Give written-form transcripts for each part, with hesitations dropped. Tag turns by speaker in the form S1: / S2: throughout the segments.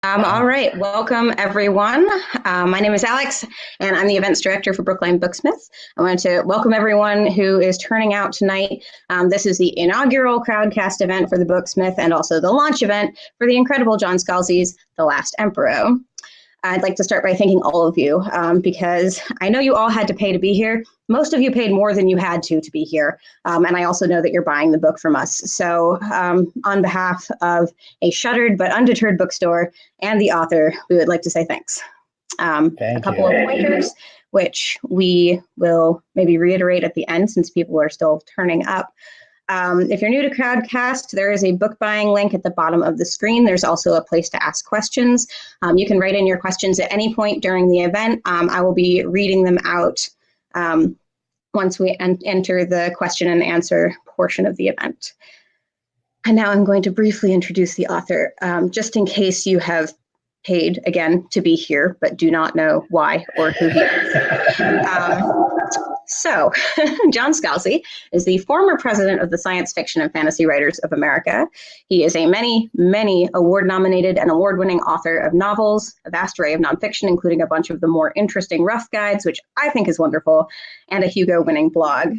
S1: All right, welcome everyone. My name is Alex, and I'm the events director for Brookline Booksmith. I wanted to welcome everyone who is turning out tonight. This is the inaugural Crowdcast event for the Booksmith and also the launch event for the incredible John Scalzi's The Last Emperox. I'd like to start by thanking all of you because I know you all had to pay to be here. Most of you paid more than you had to be here. And I also know that you're buying the book from us. So on behalf of a shuttered but undeterred bookstore and the author, we would like to say thanks. A couple of pointers, which we will maybe reiterate at the end since people are still turning up. If you're new to Crowdcast, there is a book buying link at the bottom of the screen. There's also a place to ask questions. You can write in your questions at any point during the event. I will be reading them out once we enter the question and answer portion of the event. And now I'm going to briefly introduce the author, just in case you have paid, again, to be here, but do not know why or who he is. So, John Scalzi is the former president of the Science Fiction and Fantasy Writers of America. He is a many award-nominated and award-winning author of novels, a vast array of nonfiction, including a bunch of the more interesting rough guides, which I think is wonderful, and a Hugo-winning blog.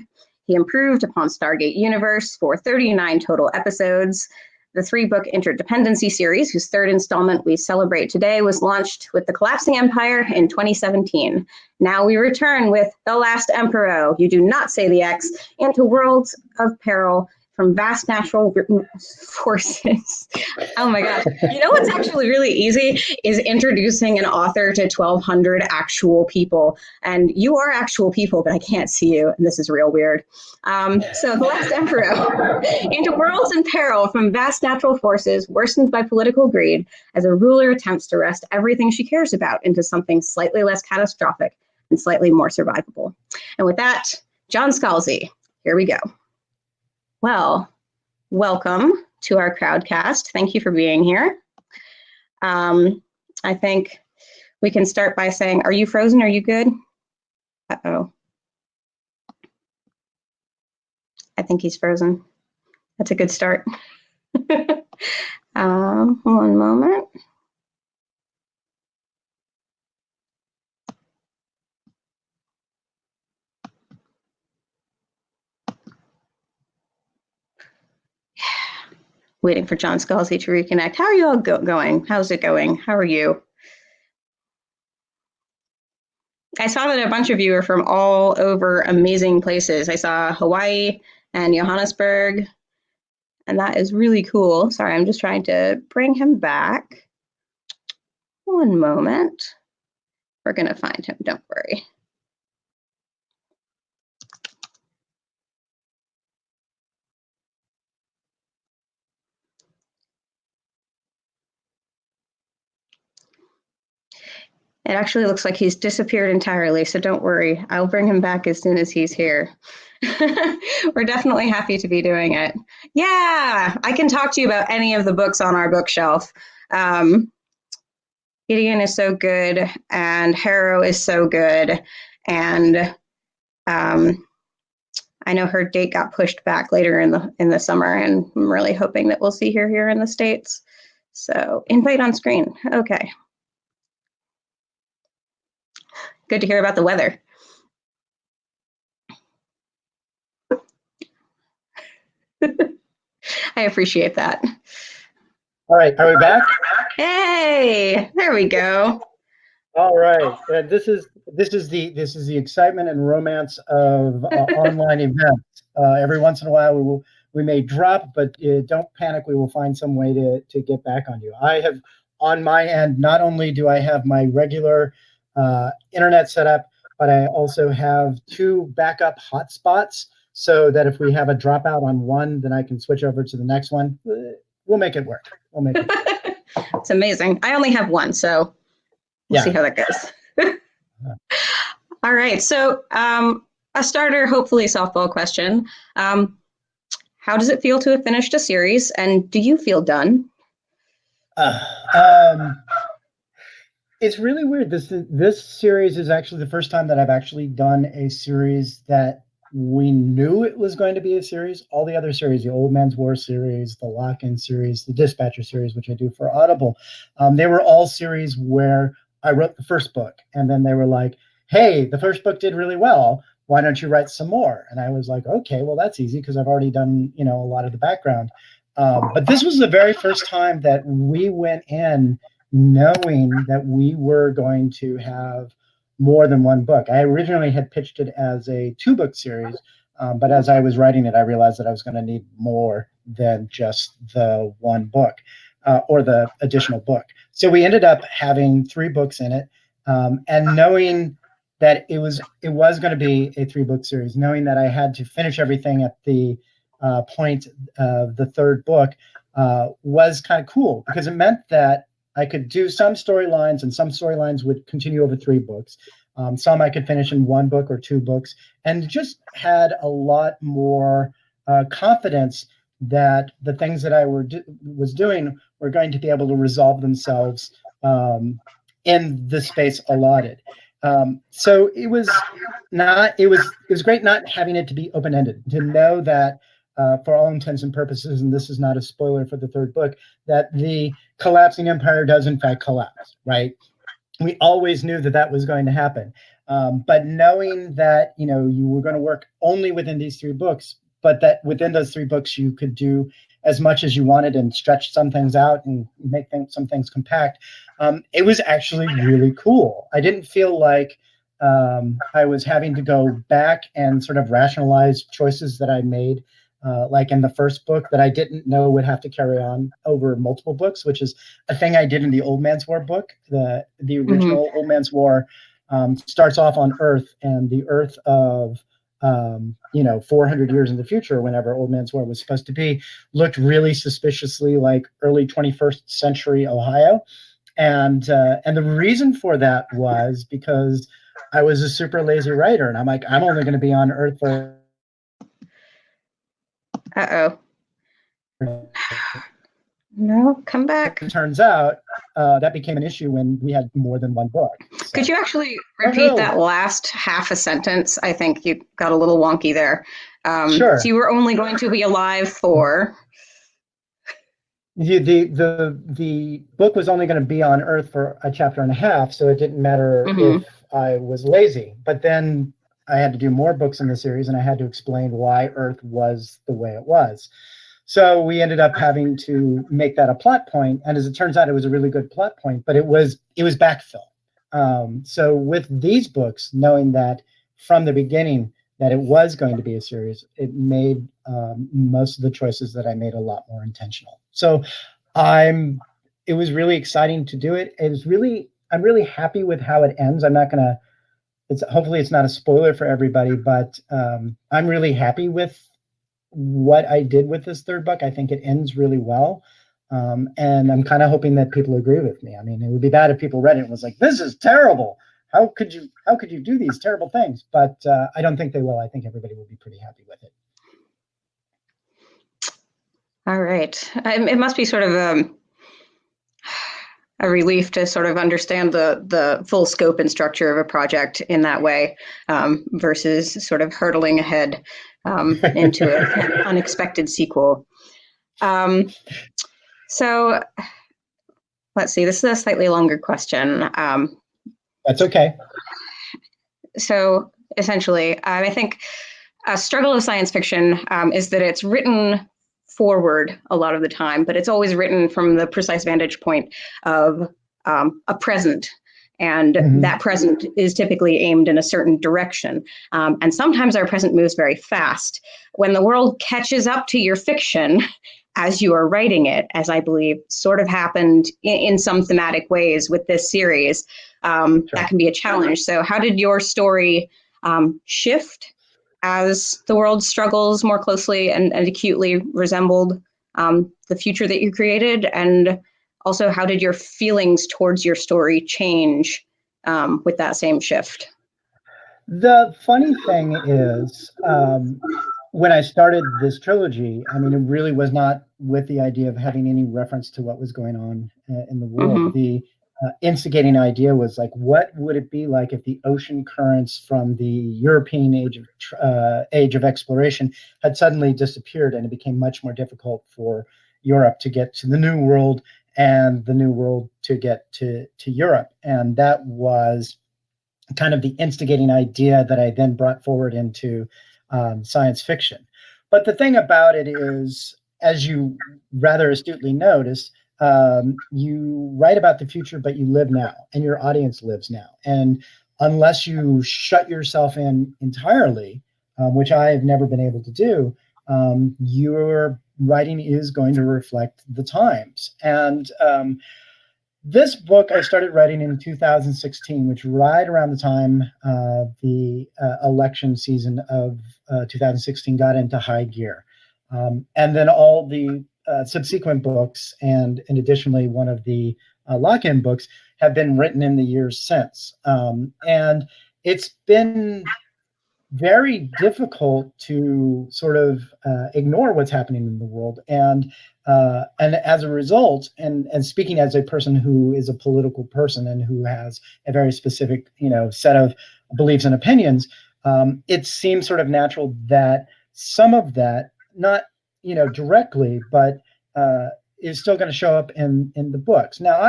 S1: He improved upon Stargate Universe for 39 total episodes. The 3-book Interdependency series, whose third installment we celebrate today, was launched with The Collapsing Empire in 2017. Now we return with The Last Emperox, you do not say the X, into worlds of peril from vast natural forces. Oh my gosh. You know what's actually really easy is introducing an author to 1,200 actual people. And you are actual people, but I can't see you, and this is real weird. So The Last Emperor, into worlds in peril from vast natural forces worsened by political greed, as a ruler attempts to wrest everything she cares about into something slightly less catastrophic and slightly more survivable. And with that, John Scalzi, here we go. Well, welcome to our Crowdcast. Thank you for being here. I think we can start by saying, are you frozen? Are you good? Uh-oh. I think he's frozen. That's a good start. One moment. Waiting for John Scalzi to reconnect. How are you all going? How's it going? How are you? I saw that a bunch of you are from all over amazing places. I saw Hawaii and Johannesburg, and that is really cool. Sorry, I'm just trying to bring him back. One moment. We're going to find him, don't worry. It actually looks like he's disappeared entirely, so don't worry. I'll bring him back as soon as he's here. We're definitely happy to be doing it. Yeah, I can talk to you about any of the books on our bookshelf. Gideon is so good, and Harrow is so good, and I know her date got pushed back later in the summer, and I'm really hoping that we'll see her here in the States. So invite on screen. Okay. Good to hear about the weather. I appreciate that.
S2: All right, are we back?
S1: Hey, there we go.
S2: All right, this is the excitement and romance of online events. Every once in a while, we may drop, but don't panic. We will find some way to get back on you. I have on my end. Not only do I have my regular internet set up, but I also have 2 backup hotspots, so that if we have a dropout on one, then I can switch over to the next one. We'll make it work. We'll make it work.
S1: It's amazing. I only have one, so we'll see how that goes. All right. So a starter, hopefully softball question. How does it feel to have finished a series, and do you feel done?
S2: It's really weird. This series is actually the first time that I've actually done a series that we knew it was going to be a series. All the other series, the Old Man's War series, the Lock-In series, the Dispatcher series, which I do for Audible, they were all series where I wrote the first book. And then they were like, hey, the first book did really well. Why don't you write some more? And I was like, okay, well, that's easy because I've already done, a lot of the background. But this was the very first time that we went in knowing that we were going to have more than one book. I originally had pitched it as a 2-book series, but as I was writing it, I realized that I was going to need more than just the one book or the additional book. So we ended up having 3 books in it, and knowing that it was going to be a 3-book series, knowing that I had to finish everything at the point of the 3rd book was kind of cool, because it meant that I could do some storylines, and some storylines would continue over 3 books. Some I could finish in 1 book or 2 books, and just had a lot more confidence that the things that I was doing were going to be able to resolve themselves in the space allotted. So it was great not having it to be open-ended, to know that for all intents and purposes, and this is not a spoiler for the 3rd book, that the collapsing empire does in fact collapse, right? We always knew that that was going to happen. But knowing that, you were going to work only within these 3 books, but that within those 3 books, you could do as much as you wanted and stretch some things out and make some things compact. It was actually really cool. I didn't feel like I was having to go back and sort of rationalize choices that I made, like in the first book, that I didn't know would have to carry on over multiple books, which is a thing I did in the Old Man's War book. The original Old Man's War starts off on Earth, and the Earth of 400 years in the future, whenever Old Man's War was supposed to be, looked really suspiciously like early 21st century Ohio. And the reason for that was because I was a super lazy writer, and I'm like, I'm only going to be on Earth for.
S1: Uh-oh. No, come back.
S2: It turns out that became an issue when we had more than one book. So.
S1: Could you actually repeat that last half a sentence? I think you got a little wonky there.
S2: Sure.
S1: So you were only going to be alive for...
S2: The book was only going to be on Earth for a chapter and a half, so it didn't matter if I was lazy. But then I had to do more books in the series, and I had to explain why Earth was the way it was. So we ended up having to make that a plot point, and as it turns out, it was a really good plot point, but it was backfill. So with these books, knowing that from the beginning that it was going to be a series, it made most of the choices that I made a lot more intentional. So it was really exciting to do it. I'm really happy with how it ends. I'm not gonna. Hopefully it's not a spoiler for everybody, but I'm really happy with what I did with this 3rd book. I think it ends really well. And I'm kind of hoping that people agree with me. I mean, it would be bad if people read it and was like, this is terrible. How could you do these terrible things? But I don't think they will. I think everybody will be pretty happy with it.
S1: All right. It must be sort of a relief to sort of understand the full scope and structure of a project in that way, versus sort of hurtling ahead into an unexpected sequel. So let's see, this is a slightly longer question.
S2: That's okay.
S1: So essentially, I think a struggle of science fiction is that it's written forward a lot of the time, but it's always written from the precise vantage point of a present. And that present is typically aimed in a certain direction. And sometimes our present moves very fast. When the world catches up to your fiction as you are writing it, as I believe sort of happened in some thematic ways with this series, that can be a challenge. So how did your story shift as the world struggles more closely and acutely resembled the future that you created? And also, how did your feelings towards your story change with that same shift?
S2: The funny thing is, when I started this trilogy, I mean, it really was not with the idea of having any reference to what was going on in the world. instigating idea was like, what would it be like if the ocean currents from the European age of exploration had suddenly disappeared, and it became much more difficult for Europe to get to the New World and the New World to get to Europe. And that was kind of the instigating idea that I then brought forward into science fiction. But the thing about it is, as you rather astutely noticed, you write about the future, but you live now, and your audience lives now. And unless you shut yourself in entirely, which I have never been able to do, your writing is going to reflect the times. And this book I started writing in 2016, which right around the time the election season of 2016 got into high gear. And then all the subsequent books, and additionally one of the lock-in books, have been written in the years since. And it's been very difficult to sort of ignore what's happening in the world. And as a result, and speaking as a person who is a political person and who has a very specific, set of beliefs and opinions, it seems sort of natural that some of that, not directly, but is still going to show up in the books. Now,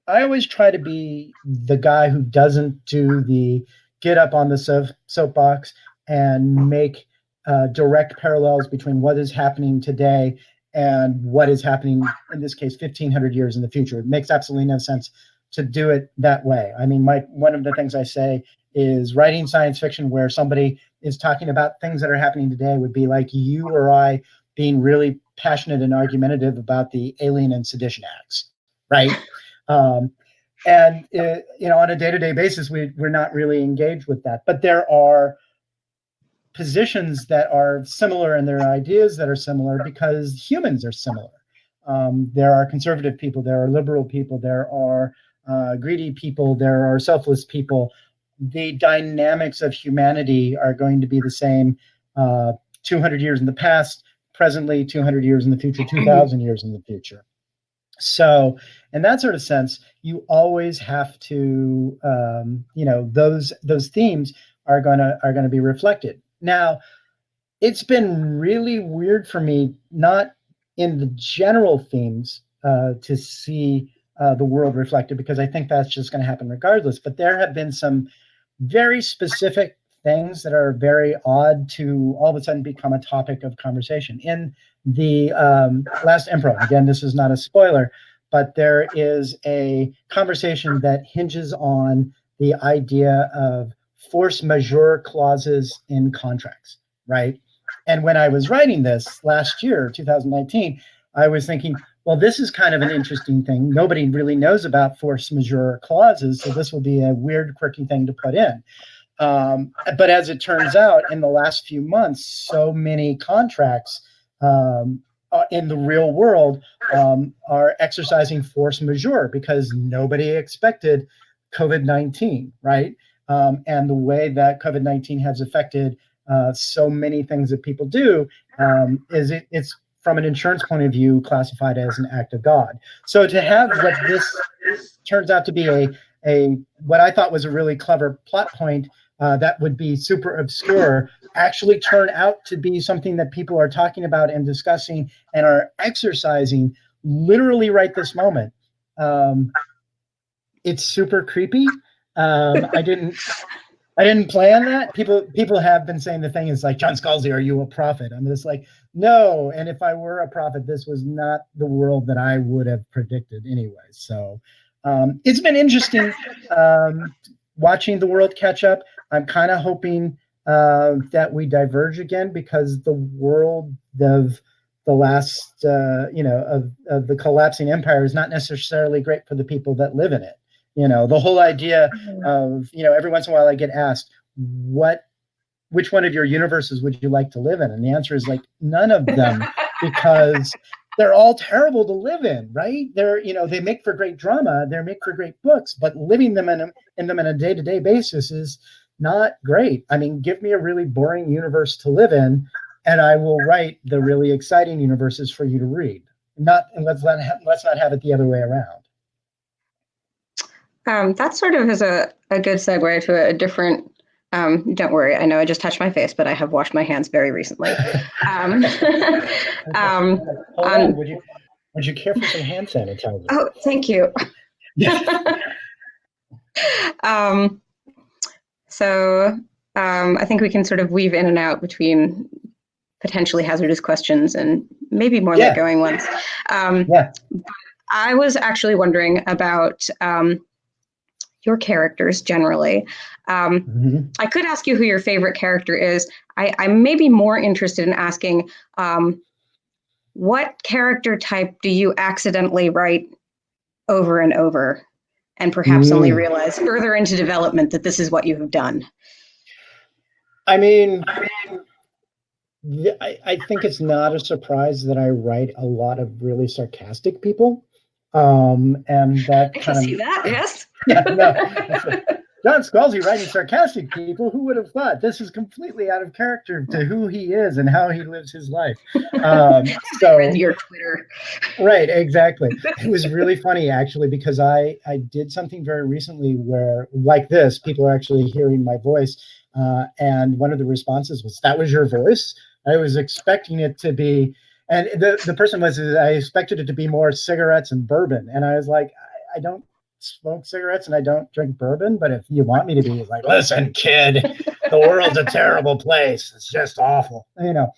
S2: I always try to be the guy who doesn't do the get up on the soapbox and make direct parallels between what is happening today and what is happening, in this case, 1,500 years in the future. It makes absolutely no sense to do it that way. I mean, one of the things I say is writing science fiction where somebody is talking about things that are happening today would be like you or I being really passionate and argumentative about the Alien and Sedition Acts, right? And on a day-to-day basis, we're not really engaged with that. But there are positions that are similar, and there are ideas that are similar because humans are similar. There are conservative people, there are liberal people, there are greedy people, there are selfless people. The dynamics of humanity are going to be the same 200 years in the past, presently, 200 years in the future, 2,000 years in the future. So in that sort of sense, you always have to, those themes are gonna be reflected. Now, it's been really weird for me, not in the general themes, to see the world reflected, because I think that's just going to happen regardless. But there have been some very specific things that are very odd to all of a sudden become a topic of conversation. In the Last Emperox, again, this is not a spoiler, but there is a conversation that hinges on the idea of force majeure clauses in contracts, right? And when I was writing this last year, 2019, I was thinking, well, this is kind of an interesting thing. Nobody really knows about force majeure clauses, so this will be a weird, quirky thing to put in. But as it turns out, in the last few months, so many contracts in the real world are exercising force majeure because nobody expected COVID-19, right? And the way that COVID-19 has affected so many things that people do is it's, from an insurance point of view, classified as an act of God. So to have what this turns out to be a what I thought was a really clever plot point that would be super obscure actually turn out to be something that people are talking about and discussing and are exercising literally right this moment. It's super creepy. I didn't plan that. People have been saying the thing is like, John Scalzi, are you a prophet? I'm just like, no. And if I were a prophet, this was not the world that I would have predicted anyway. So it's been interesting watching the world catch up. I'm kind of hoping that we diverge again, because the world of the last, of the collapsing empire is not necessarily great for the people that live in it. The whole idea of, every once in a while I get asked, which one of your universes would you like to live in? And the answer is like, none of them, because they're all terrible to live in, right? They make for great drama, they make for great books, but living them in them on a day-to-day basis is not great. I mean, give me a really boring universe to live in, and I will write the really exciting universes for you to read. Let's not have it the other way around.
S1: That sort of is a good segue to a different. Don't worry, I know I just touched my face, but I have washed my hands very recently.
S2: Hold on,
S1: On,
S2: would you care for some hand sanitizer?
S1: oh, thank you. um, so I think we can sort of weave in and out between potentially hazardous questions and maybe more
S2: Yeah.
S1: going ones.
S2: Yeah.
S1: I was actually wondering about your characters generally. I could ask you who your favorite character is. I'm maybe more interested in asking what character type do you accidentally write over and over and perhaps only realize further into development that this is what you have done?
S2: I mean, I think it's not a surprise that I write a lot of really sarcastic people. And that
S1: I can see that, yes.
S2: Yeah, no. John Scalzi writing sarcastic people. Who would have thought? This is completely out of character to who he is and how he lives his life.
S1: So read your Twitter.
S2: Right, exactly. It was really funny actually, because I did something very recently where, like this, people are actually hearing my voice, and one of the responses was, "That was your voice?" I was expecting it to be, and the person was, I expected it to be more cigarettes and bourbon, and I was like, I don't smoke cigarettes and I don't drink bourbon, but if you want me to be, he's like, "Listen, kid, the world's a terrible place. It's just awful," you know.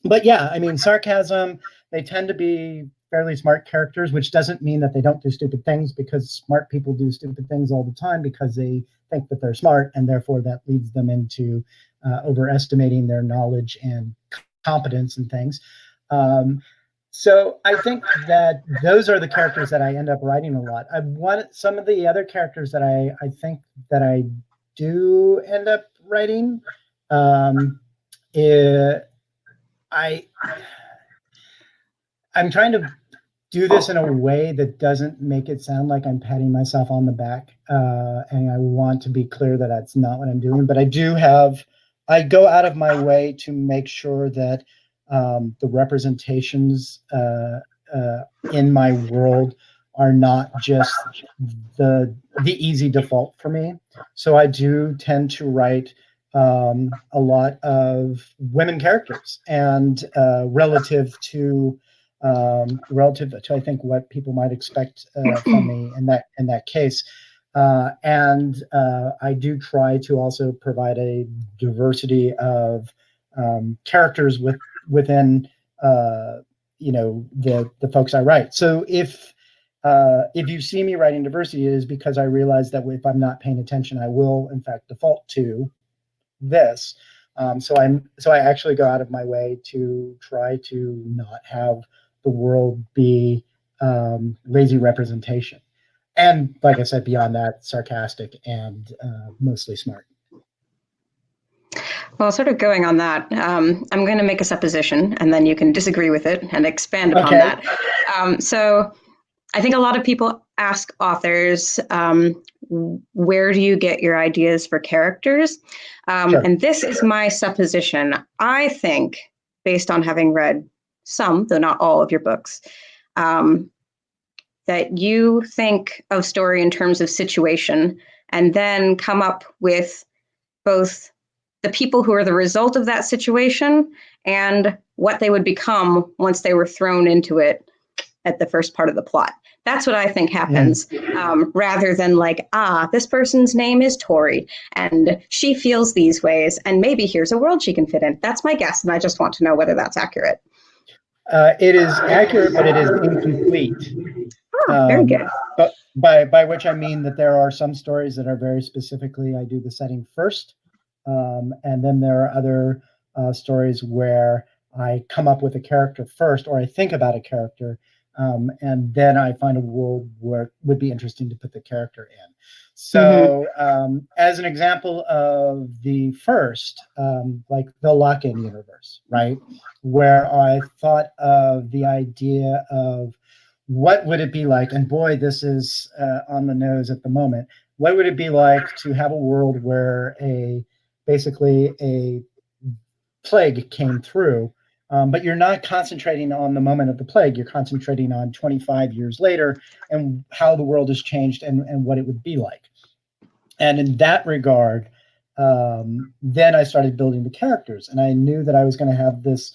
S2: But yeah, I mean, sarcasm, they tend to be fairly smart characters, which doesn't mean that they don't do stupid things, because smart people do stupid things all the time because they think that they're smart, and therefore that leads them into overestimating their knowledge and competence and things. So I think that those are the characters that I end up writing a lot. I want some of the other characters that I think that I do end up writing. I'm trying to do this in a way that doesn't make it sound like I'm patting myself on the back, and I want to be clear that that's not what I'm doing. But I go out of my way to make sure that the representations in my world are not just the easy default for me. So I do tend to write a lot of women characters, and relative to I think what people might expect from me in that case. And I do try to also provide a diversity of characters within the folks I write. So if you see me writing diversity, it is because I realize that if I'm not paying attention, I will in fact default to this. So I actually go out of my way to try to not have the world be lazy representation. And like I said, beyond that, sarcastic and mostly smart.
S1: Well, sort of going on that, I'm going to make a supposition, and then you can disagree with it and expand upon that. So I think a lot of people ask authors, where do you get your ideas for characters? Sure. And this is my supposition. I think, based on having read some, though not all, of your books, that you think of story in terms of situation and then come up with both the people who are the result of that situation and what they would become once they were thrown into it at the first part of the plot. That's what I think happens, rather than like, this person's name is Tori and she feels these ways and maybe here's a world she can fit in. That's my guess, and I just want to know whether that's accurate.
S2: It is accurate, but it is incomplete.
S1: Very good.
S2: But by which I mean that there are some stories that are very specifically, I do the setting first, and then there are other stories where I come up with a character first, or I think about a character, and then I find a world where it would be interesting to put the character in. So as an example of the first, like the lock-in universe, right, where I thought of the idea of what would it be like, and boy, this is on the nose at the moment, what would it be like to have a world where basically a plague came through, But you're not concentrating on the moment of the plague. You're concentrating on 25 years later and how the world has changed and what it would be like. And in that regard, then I started building the characters, and I knew that I was going to have this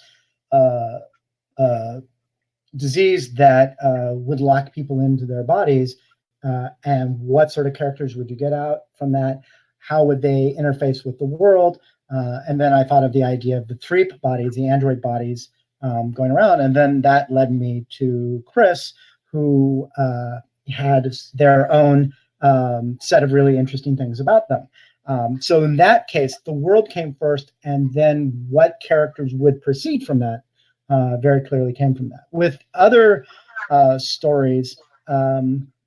S2: disease that would lock people into their bodies. And what sort of characters would you get out from that? How would they interface with the world? And then I thought of the idea of the Threep bodies, the android bodies going around. And then that led me to Chris, who had their own set of really interesting things about them. So in that case, the world came first, and then what characters would proceed from that very clearly came from that. With other stories,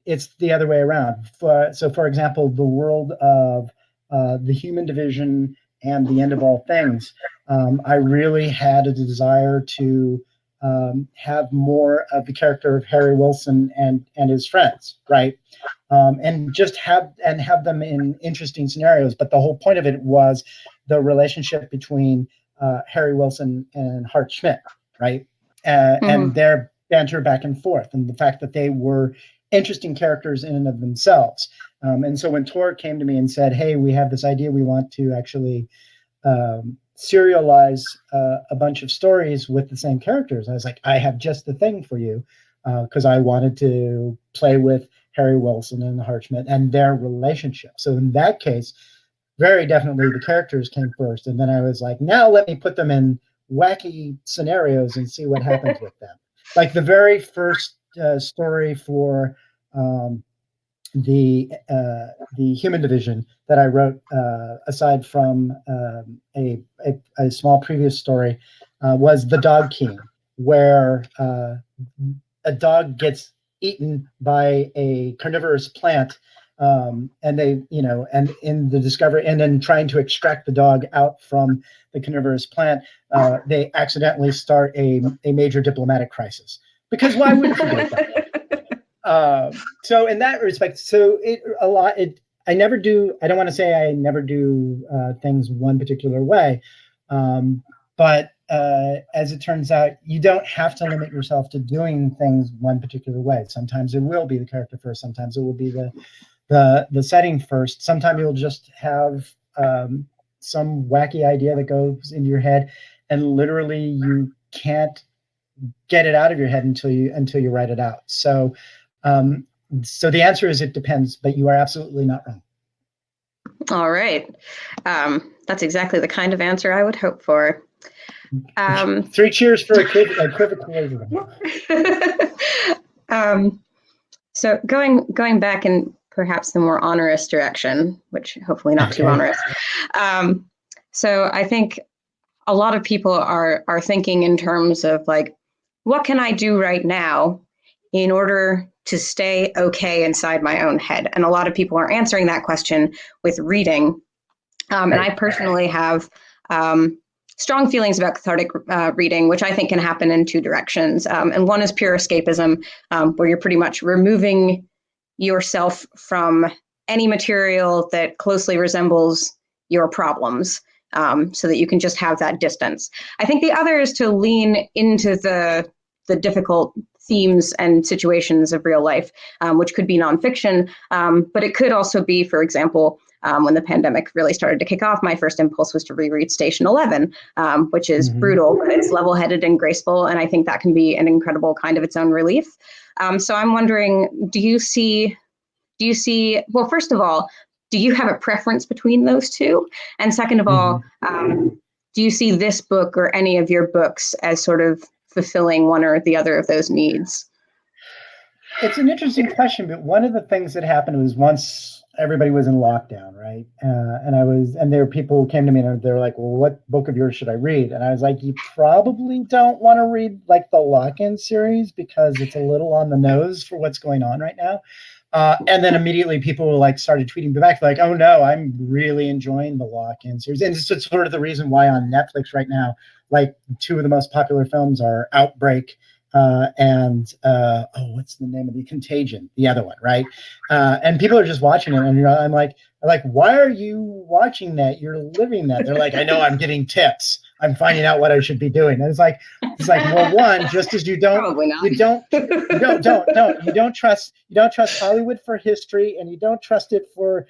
S2: it's the other way around. So for example, the world of the Human Division and the End of All Things, I really had a desire to have more of the character of Harry Wilson and his friends, right? And just have them in interesting scenarios. But the whole point of it was the relationship between Harry Wilson and Hart Schmidt, right? And their banter back and forth, and the fact that they were interesting characters in and of themselves. And so when Tor came to me and said, hey, we have this idea, we want to actually serialize a bunch of stories with the same characters, I was like, I have just the thing for you, because I wanted to play with Harry Wilson and Hart Schmidt and their relationship. So in that case, very definitely the characters came first. And then I was like, now let me put them in wacky scenarios and see what happens with them. Like the very first story for the Human Division that I wrote, aside from a small previous story, was The Dog King, where a dog gets eaten by a carnivorous plant, and they, and in the discovery, and then trying to extract the dog out from the carnivorous plant, they accidentally start a major diplomatic crisis. Because why wouldn't you do it that way? So in that respect, I never do, I don't want to say I never do things one particular way, but as it turns out, you don't have to limit yourself to doing things one particular way. Sometimes it will be the character first, sometimes it will be the setting first. Sometimes you'll just have some wacky idea that goes into your head, and literally you can't get it out of your head until you write it out. So so the answer is it depends, but you are absolutely not wrong.
S1: All right. That's exactly the kind of answer I would hope for.
S2: 3 cheers for equivocal.
S1: So going back in perhaps the more onerous direction, which hopefully not too onerous. So I think a lot of people are thinking in terms of like, what can I do right now in order to stay okay inside my own head? And a lot of people are answering that question with reading. And I personally have strong feelings about cathartic reading, which I think can happen in 2 directions. And one is pure escapism, where you're pretty much removing yourself from any material that closely resembles your problems, so that you can just have that distance. I think the other is to lean into the difficult themes and situations of real life, which could be nonfiction, but it could also be, for example, when the pandemic really started to kick off, my first impulse was to reread Station 11, which is brutal, but it's level-headed and graceful, and I think that can be an incredible kind of its own relief. So I'm wondering, do you see, well, first of all, do you have a preference between those two? And second of all, do you see this book or any of your books as sort of fulfilling one or the other of those needs?
S2: It's an interesting question, but one of the things that happened was once everybody was in lockdown, right? And there were people who came to me and they were like, well, what book of yours should I read? And I was like, you probably don't want to read like the Lock-In series because it's a little on the nose for what's going on right now. And then immediately people like started tweeting back like, oh no, I'm really enjoying the Lock-In series. And it's sort of the reason why on Netflix right now, like 2 of the most popular films are Outbreak and what's the name of the Contagion, the other one, right? And people are just watching it, and I'm like, why are you watching that? You're living that. They're like, I know, I'm getting tips. I'm finding out what I should be doing. And it's like, well, one, just as you don't trust Hollywood for history, and you don't trust it for,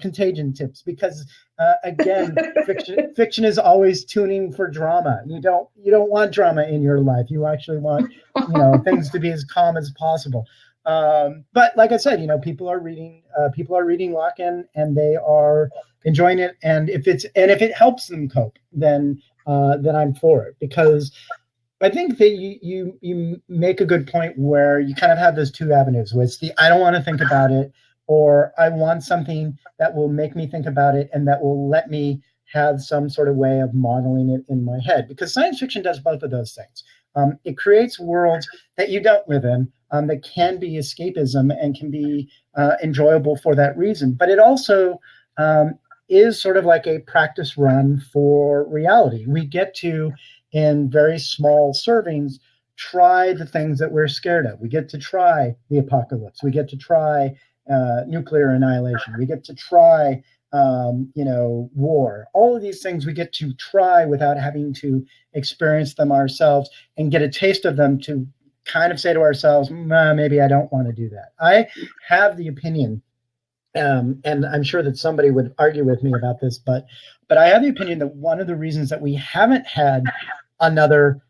S2: contagion tips, because again, fiction is always tuning for drama. You don't want drama in your life. You actually want, things to be as calm as possible. But like I said, people are reading Lock-In, and they are enjoying it. And if it helps them cope, then I'm for it, because I think that you make a good point where you kind of have those two avenues, where it's the I don't want to think about it, or I want something that will make me think about it and that will let me have some sort of way of modeling it in my head. Because science fiction does both of those things. It creates worlds that you don't live in, that can be escapism and can be enjoyable for that reason. But it also is sort of like a practice run for reality. We get to, in very small servings, try the things that we're scared of. We get to try the apocalypse. We get to try nuclear annihilation. We get to try war. All of these things we get to try without having to experience them ourselves and get a taste of them to kind of say to ourselves, maybe I don't want to do that. I have the opinion, and I'm sure that somebody would argue with me about this, but I have the opinion that one of the reasons that we haven't had another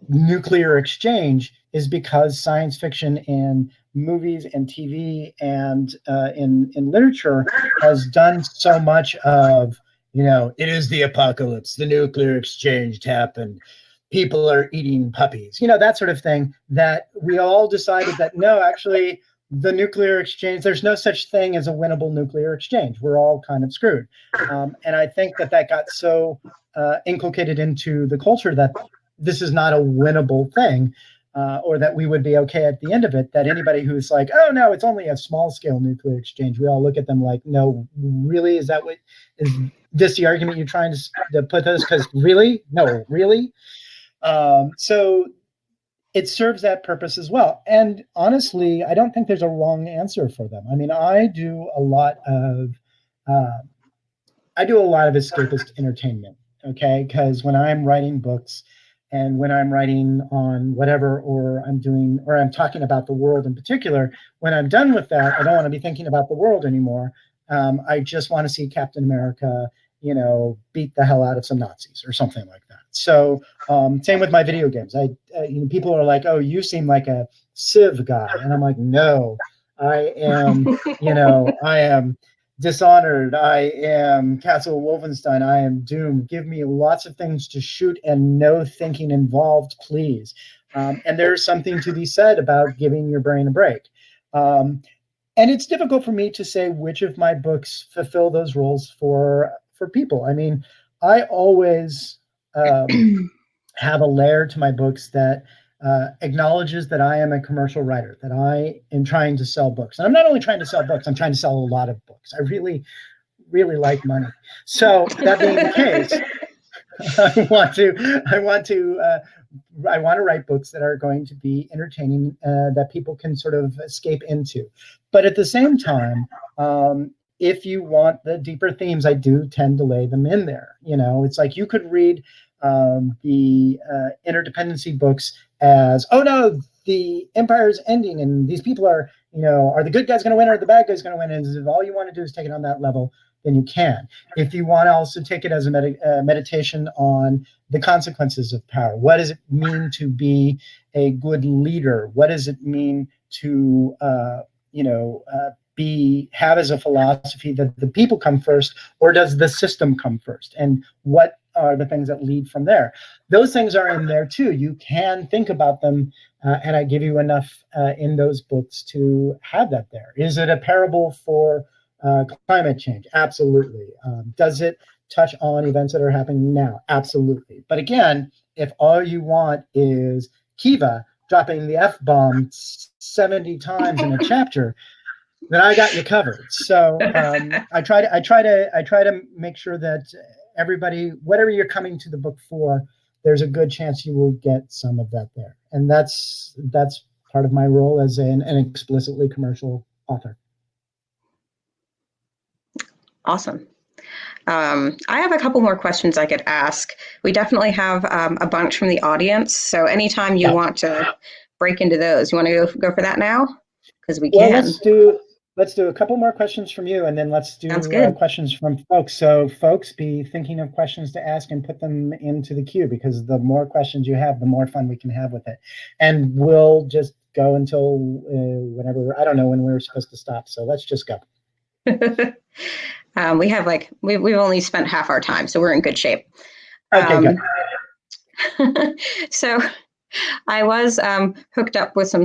S2: nuclear exchange is because science fiction in movies and TV and in literature has done so much of, it is the apocalypse, the nuclear exchange happened, people are eating puppies, that sort of thing, that we all decided that no, actually, the nuclear exchange, there's no such thing as a winnable nuclear exchange. We're all kind of screwed. And I think that got so inculcated into the culture that this is not a winnable thing, or that we would be okay at the end of it, that anybody who's like, oh, no, it's only a small scale nuclear exchange, we all look at them like, no, really? Is this the argument you're trying to put this? Because really? No, really? So it serves that purpose as well. And honestly, I don't think there's a wrong answer for them. I mean, I do a lot of escapist entertainment, okay? Because when I'm writing books and when I'm writing on whatever, or I'm talking about the world in particular, when I'm done with that, I don't want to be thinking about the world anymore. I just want to see Captain America, beat the hell out of some Nazis or something like that. So same with my video games. People are like, oh, you seem like a Civ guy. And I'm like, no, I am, I am Dishonored, I am Castle Wolfenstein, I am Doom. Give me lots of things to shoot and no thinking involved, please. And there's something to be said about giving your brain a break. And it's difficult for me to say which of my books fulfill those roles for people. I mean, I always have a layer to my books that acknowledges that I am a commercial writer, that I am trying to sell books. And I'm not only trying to sell books, I'm trying to sell a lot of books. I really, really like money. So that being the case, I want to write books that are going to be entertaining, that people can sort of escape into. But at the same time, if you want the deeper themes, I do tend to lay them in there. It's like you could read the interdependency books as, oh no, the empire's ending and these people are the good guys going to win or the bad guys going to win? And if all you want to do is take it on that level, then you can. If you want to also take it as a meditation on the consequences of power, what does it mean to be a good leader? What does it mean to have as a philosophy that the people come first, or does the system come first? And what are the things that lead from there? Those things are in there too. You can think about them, and I give you enough in those books to have that there. Is it a parable for climate change? Absolutely. Does it touch on events that are happening now? Absolutely. But again, if all you want is Kiva dropping the F-bomb 70 times in a chapter, then I got you covered. So I try to make sure that everybody, whatever you're coming to the book for, there's a good chance you will get some of that there. And that's part of my role as an explicitly commercial author.
S1: Awesome. I have a couple more questions I could ask. We definitely have a bunch from the audience. So anytime you
S2: Yeah.
S1: want to break into those, you want to go for that now? Because we
S2: Well,
S1: can.
S2: let's do a couple more questions from you, and then let's
S1: Sounds
S2: do
S1: good.
S2: questions from folks. So folks, be thinking of questions to ask and put them into the queue, because the more questions you have, the more fun we can have with it. And we'll just go until whenever, I don't know when we're supposed to stop. So let's just go.
S1: We have we've only spent half our time, so we're in good shape.
S2: Okay, good.
S1: So I was hooked up with some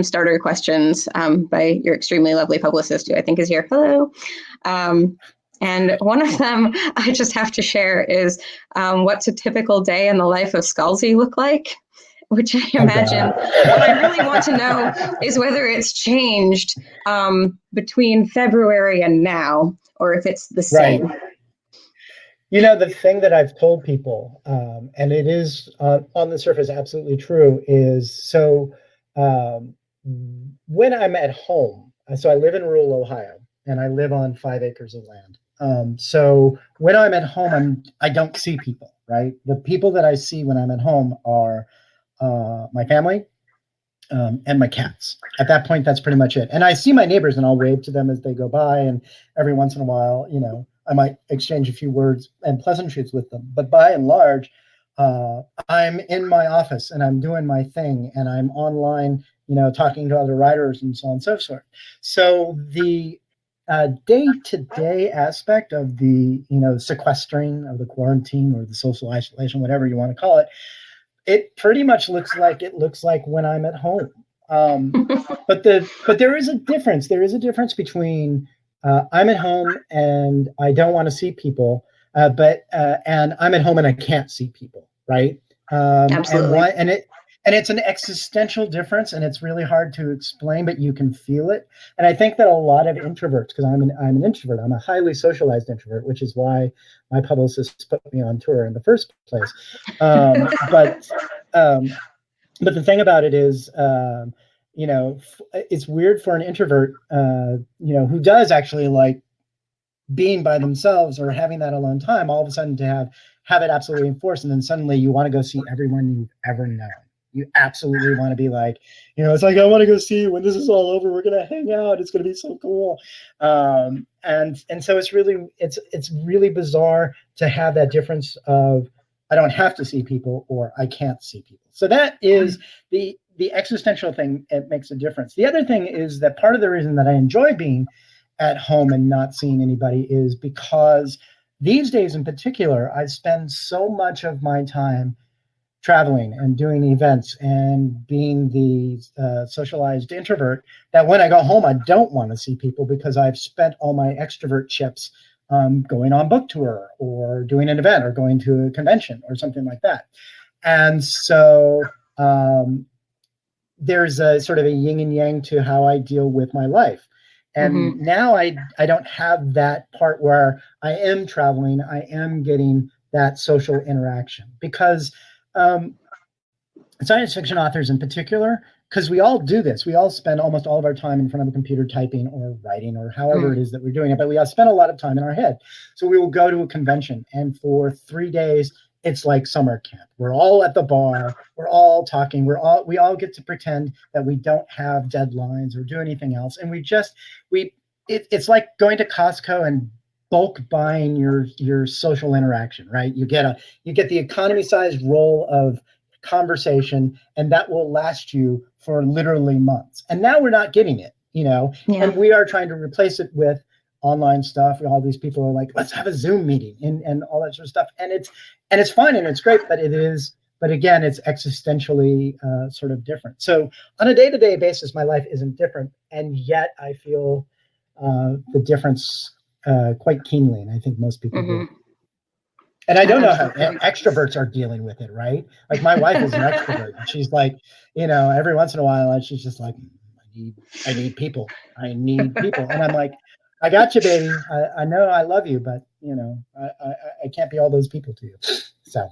S1: starter questions by your extremely lovely publicist, who I think is here. Hello. And one of them I just have to share is what's a typical day in the life of Scalzi look like? Which I imagine, what I really want to know is whether it's changed between February and now, or if it's the same.
S2: Right. You know, the thing that I've told people, and it is on the surface absolutely true, is so when I'm at home, so I live in rural Ohio, and I live on 5 acres of land. So when I'm at home, I don't see people, right? The people that I see when I'm at home are my family, and my cats. At that point, that's pretty much it. And I see my neighbors, and I'll wave to them as they go by, and every once in a while, you know, I might exchange a few words and pleasantries with them. But by and large, I'm in my office and I'm doing my thing, and I'm online, you know, talking to other writers and so on and so forth. So the day-to-day aspect of the, you know, sequestering of the quarantine or the social isolation, whatever you want to call it, it pretty much looks like when I'm at home. But there is a difference. There is a difference between I'm at home and I don't want to see people, and I'm at home and I can't see people, right?
S1: Absolutely.
S2: And it's an existential difference, and it's really hard to explain, but you can feel it. And I think that a lot of introverts, because I'm an introvert, I'm a highly socialized introvert, which is why my publicist put me on tour in the first place. But the thing about it is, you know, it's weird for an introvert, you know, who does actually like being by themselves or having that alone time, all of a sudden to have it absolutely enforced, and then suddenly you want to go see everyone you've ever known. You absolutely want to be like, you know, it's like, I want to go see you when this is all over. We're gonna hang out. It's gonna be so cool. And so it's really bizarre to have that difference of, I don't have to see people or I can't see people. So that is the existential thing. It makes a difference. The other thing is that part of the reason that I enjoy being at home and not seeing anybody is because these days in particular, I spend so much of my time traveling and doing events and being the socialized introvert that when I go home, I don't want to see people, because I've spent all my extrovert chips going on book tour or doing an event or going to a convention or something like that. And so there's a sort of a yin and yang to how I deal with my life. And now I don't have that part where I am traveling, I am getting that social interaction, because science fiction authors in particular, because we all do this. We all spend almost all of our time in front of a computer typing or writing or however it is that we're doing it, but we all spend a lot of time in our head. So we will go to a convention, and for 3 days, it's like summer camp. We're all at the bar, we're all talking, we all get to pretend that we don't have deadlines or do anything else. And it's like going to Costco and bulk buying your social interaction, right? You get the economy-sized roll of conversation, and that will last you for literally months. And now we're not getting it, you know, and we are trying to replace it with online stuff. All these people are like, let's have a Zoom meeting and all that sort of stuff. And it's fun and it's great, but again, it's existentially sort of different. So on a day-to-day basis, my life isn't different, and yet I feel the difference quite keenly, and I think most people do. And I don't know how extroverts are dealing with it, right? Like my wife is an extrovert, and she's like, you know, every once in a while, she's just like, I need people. I need people. And I'm like, I got you, baby. I know I love you, but you know, I can't be all those people to you. So.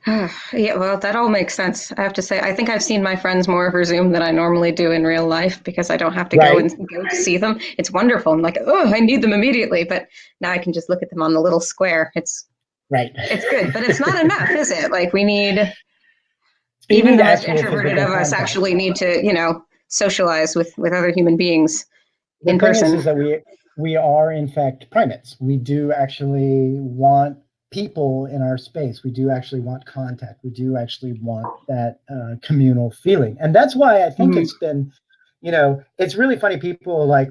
S1: Yeah, well, that all makes sense. I have to say, I think I've seen my friends more over Zoom than I normally do in real life because I don't have to go
S2: Right,
S1: and go see them. It's wonderful. I'm like, oh, I need them immediately, but now I can just look at them on the little square.
S2: right.
S1: It's good, but it's not enough, is it? Like we need
S2: You
S1: even
S2: need
S1: the most
S2: actual
S1: introverted
S2: physical
S1: of us
S2: contact.
S1: actually need to, socialize with other human beings
S2: The
S1: in
S2: thing is
S1: person.
S2: that we are in fact primates. We do actually want people in our space. We do actually want contact. We do actually want that communal feeling, and that's why I think
S1: Mhm.
S2: it's been, it's really funny. People are like,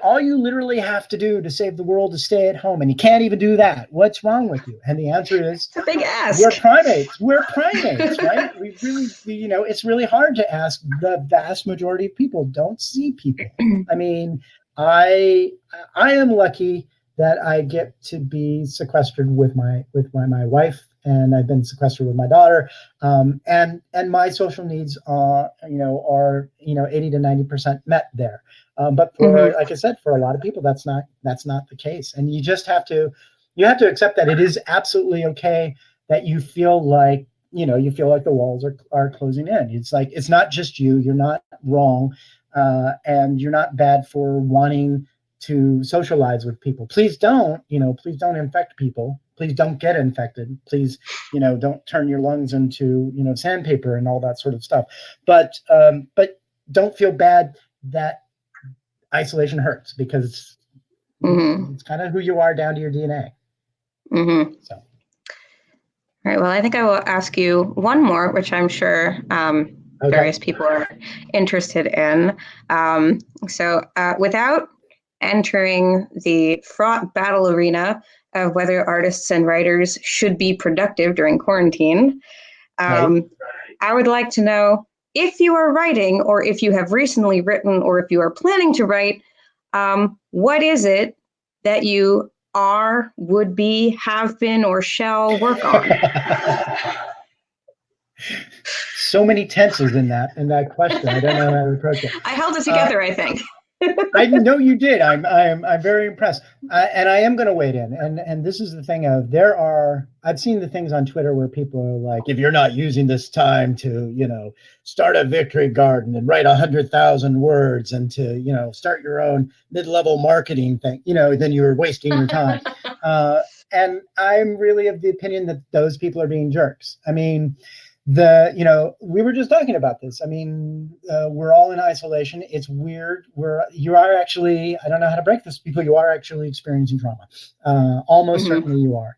S2: all you literally have to do to save the world is stay at home, and you can't even do that. What's wrong with you? And the answer is,
S1: It's a big
S2: we're
S1: ask.
S2: primates. We're primates, right? We really, it's really hard to ask. The vast majority of people don't see people. I mean, I I am lucky that I get to be sequestered with my wife, and I've been sequestered with my daughter, and my social needs are 80 to 90% met there. But for,
S1: Hmm.
S2: like I said, for a lot of people, that's not the case, and you have to accept that it is absolutely okay that you feel like the walls are closing in. It's like, it's not just you. You're not wrong, and you're not bad for wanting to socialize with people. Please don't infect people. Please don't get infected. Please, don't turn your lungs into sandpaper and all that sort of stuff. But don't feel bad that isolation hurts, because
S1: Hmm.
S2: it's kind of who you are down to your DNA.
S1: Hmm.
S2: So,
S1: All right. Well, I think I will ask you one more, which I'm sure
S2: okay.
S1: various people are interested in. Without entering the fraught battle arena of whether artists and writers should be productive during quarantine,
S2: Right.
S1: um, I would like to know if you are writing, or if you have recently written, or if you are planning to write, what is it that you are, would be, have been, or shall work on?
S2: So many tenses in that question. I don't know how to approach it.
S1: I held it
S2: Uh,
S1: together, I think.
S2: I know you did. I'm very impressed, and I am going to wade in. And this is the thing of, I've seen the things on Twitter where people are like, if you're not using this time to start a victory garden and write 100,000 words, and to start your own mid-level marketing thing, then you're wasting your time. Uh, and I'm really of the opinion that those people are being jerks. I mean, we were just talking about this. I mean, we're all in isolation. It's weird. You are actually, I don't know how to break this to people, you are actually experiencing trauma. Almost
S1: Hmm.
S2: certainly you are.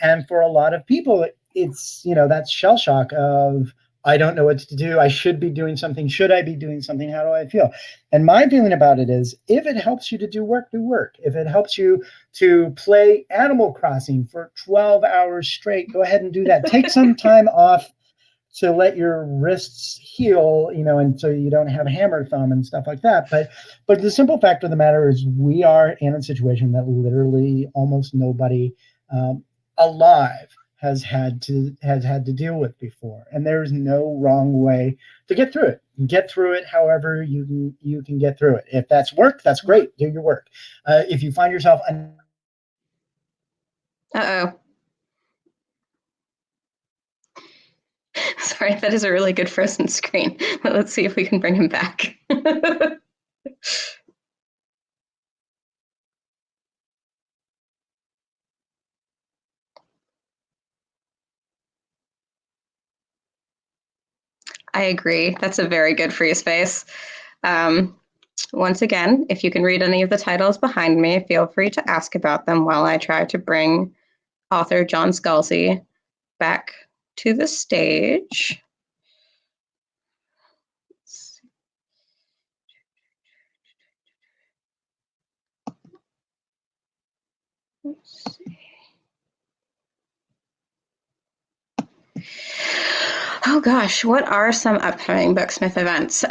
S2: And for a lot of people, it's that shell shock of, I don't know what to do. I should be doing something. Should I be doing something? How do I feel? And my feeling about it is, if it helps you to do work, do work. If it helps you to play Animal Crossing for 12 hours straight, go ahead and do that. Take some time off to let your wrists heal, and so you don't have hammer thumb and stuff like that. But the simple fact of the matter is, we are in a situation that literally almost nobody alive has had to deal with before, and there's no wrong way to get through it. Get through it however you can get through it. If that's work, that's great. Do your work. If you find yourself
S1: Uh-oh. Sorry, that is a really good frozen screen. But let's see if we can bring him back. I agree. That's a very good free space. Um, Once again, if you can read any of the titles behind me, feel free to ask about them while I try to bring author John Scalzi back to the stage. Oh gosh, what are some upcoming Booksmith events?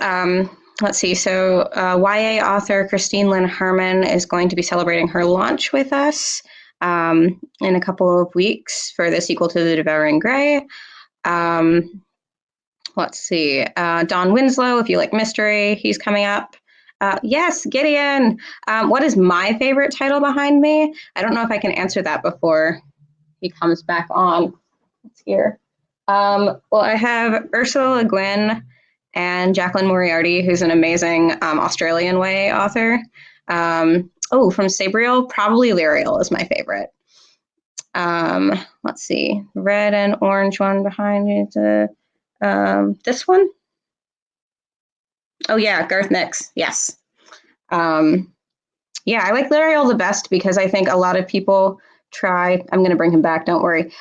S1: Let's see. So, YA author Christine Lynn Herman is going to be celebrating her launch with us in a couple of weeks for the sequel to The Devouring Grey. Um, let's see. Don Winslow, if you like mystery, he's coming up. Yes, Gideon. What is my favorite title behind me? I don't know if I can answer that before he comes back on. here. Well, I have Ursula Le Guin and Jacqueline Moriarty, who's an amazing Australian Way author. From Sabriel, probably Lyriel is my favorite. Let's see, red and orange one behind it. This one? Oh yeah, Garth Nix. Yes. Yeah, I like Lyriel the best because I think a lot of people try. I'm going to bring him back. Don't worry.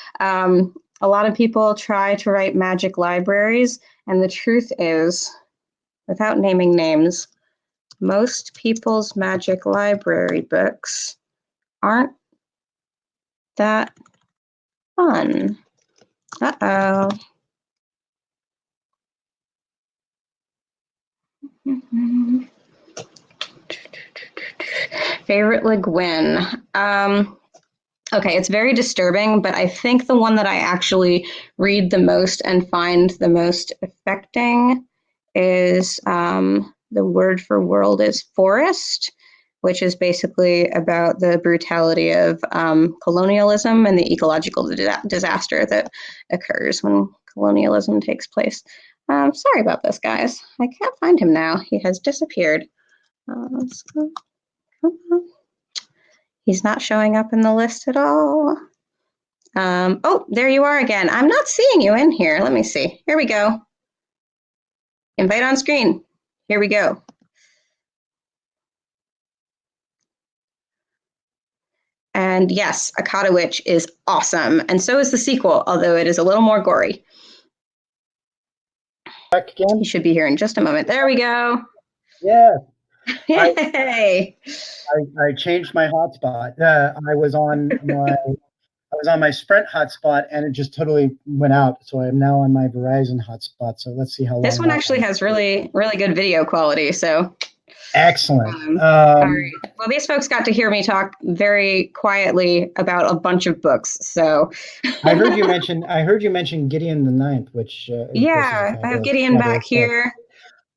S1: A lot of people try to write magic libraries, and the truth is, without naming names, most people's magic library books aren't that fun. Uh-oh. Favorite Le Guin. Okay, it's very disturbing, but I think the one that I actually read the most and find the most affecting is the word for world is forest, which is basically about the brutality of colonialism and the ecological disaster that occurs when colonialism takes place. Sorry about this, guys. I can't find him now. He has disappeared. Let's go. He's not showing up in the list at all. Oh, there you are again. I'm not seeing you in here. Let me see. Here we go. Invite on screen. Here we go. And yes, Akata Witch is awesome. And so is the sequel, although it is a little more gory.
S2: Back again?
S1: He should be here in just a moment. There we go.
S2: Yeah.
S1: Yay!
S2: I changed my hotspot. I was on my Sprint hotspot, and it just totally went out. So I'm now on my Verizon hotspot. So let's see how long.
S1: This one actually has really, really good video quality. So
S2: excellent.
S1: All right. Well, these folks got to hear me talk very quietly about a bunch of books. So
S2: I heard you mention Gideon the Ninth, which
S1: yeah, I have Gideon back here.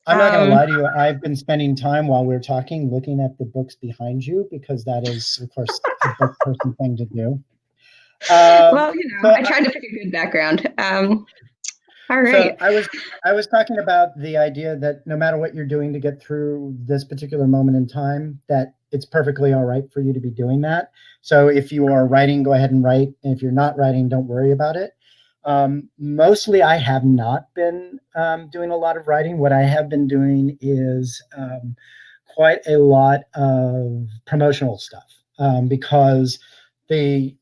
S2: I'm not going to lie to you. I've been spending time while we're talking looking at the books behind you because that is, of course, a book person thing to do.
S1: Well, I tried to pick a good background. All right.
S2: So I was talking about the idea that no matter what you're doing to get through this particular moment in time, that it's perfectly all right for you to be doing that. So if you are writing, go ahead and write. And if you're not writing, don't worry about it. Mostly I have not been doing a lot of writing. What I have been doing is quite a lot of promotional stuff because the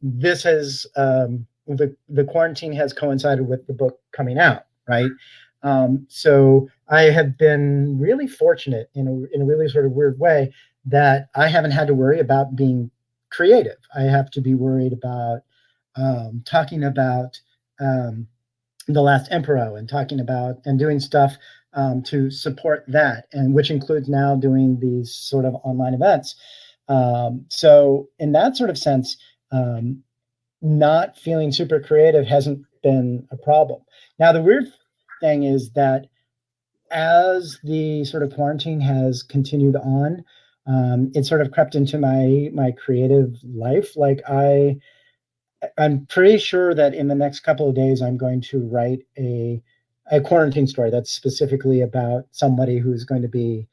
S2: quarantine has coincided with the book coming out, right? So I have been really fortunate in a really sort of weird way that I haven't had to worry about being creative. I have to be worried about talking about the Last Emperox and talking about and doing stuff to support that, and which includes now doing these sort of online events. So in that sort of sense, not feeling super creative hasn't been a problem. Now, the weird thing is that as the sort of quarantine has continued on, it sort of crept into my creative life. Like I'm pretty sure that in the next couple of days, I'm going to write a quarantine story that's specifically about somebody who's going to be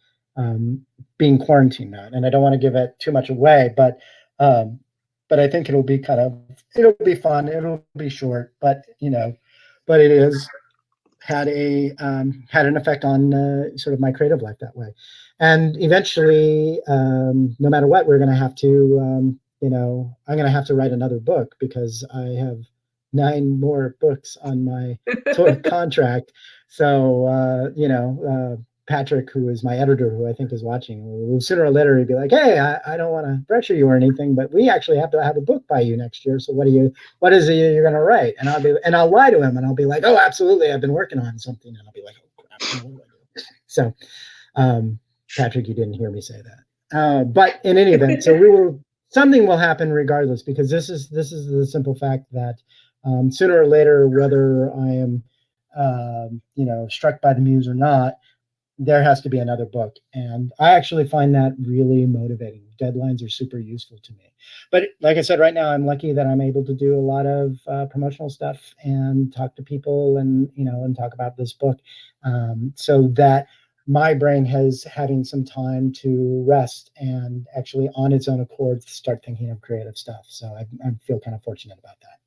S2: being quarantined now. And I don't want to give it too much away, but I think it'll be fun. It'll be short, but it is had an effect on sort of my creative life that way. And eventually, no matter what, we're going to have to. I'm going to have to write another book because I have 9 more books on my sort of contract. So, Patrick, who is my editor, who I think is watching, sooner or later he'd be like, "Hey, I don't want to pressure you or anything, but we actually have to have a book by you next year. So what is it you're going to write?" And I'll lie to him and I'll be like, "Oh, absolutely, I've been working on something." And I'll be like, "Oh crap, what do I do?" So, Patrick, you didn't hear me say that. But in any event, so something will happen regardless, because this is the simple fact that sooner or later, whether I am struck by the muse or not, there has to be another book. And I actually find that really motivating. Deadlines are super useful to me. But like I said, right now, I'm lucky that I'm able to do a lot of promotional stuff and talk to people and, and talk about this book, so that my brain has having some time to rest and actually on its own accord start thinking of creative stuff. So I feel kind of fortunate about that.